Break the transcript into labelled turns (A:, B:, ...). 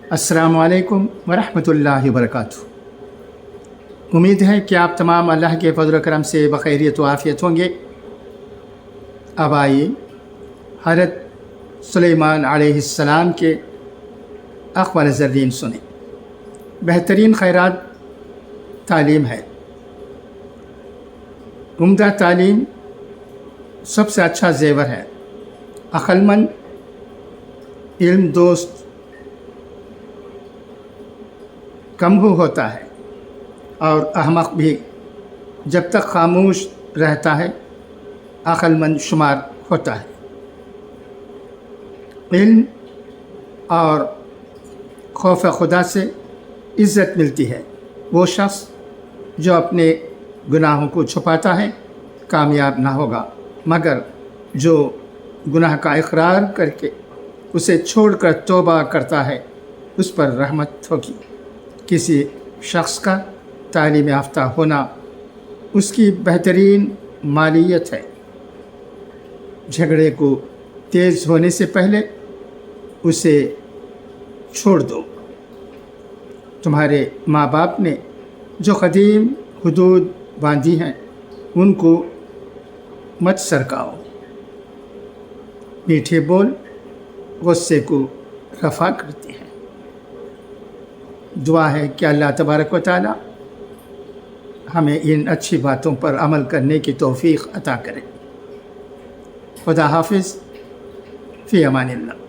A: السلام علیکم ورحمۃ اللہ وبرکاتہ۔ امید ہے کہ آپ تمام اللہ کے فضل و کرم سے بخیریت و عافیت ہوں گے۔ اب آئیے حضرت سلیمان علیہ السلام کے اقوال زرین سنیں۔ بہترین خیرات تعلیم ہے۔ عمدہ تعلیم سب سے اچھا زیور ہے۔ عقل مند، علم دوست کم ہوتا ہے اور احمق بھی جب تک خاموش رہتا ہے عقل مند شمار ہوتا ہے۔ علم اور خوف خدا سے عزت ملتی ہے۔ وہ شخص جو اپنے گناہوں کو چھپاتا ہے کامیاب نہ ہوگا، مگر جو گناہ کا اقرار کر کے اسے چھوڑ کر توبہ کرتا ہے اس پر رحمت ہوگی۔ کسی شخص کا تعلیم یافتہ ہونا اس کی بہترین مالیت ہے۔ جھگڑے کو تیز ہونے سے پہلے اسے چھوڑ دو۔ تمہارے ماں باپ نے جو قدیم حدود باندھی ہیں ان کو مت سرکاؤ۔ میٹھے بول غصے کو رفع کرتے ہیں۔ دعا ہے کہ اللہ تبارک و تعالی ہمیں ان اچھی باتوں پر عمل کرنے کی توفیق عطا کرے۔ خدا حافظ، فی امان اللہ۔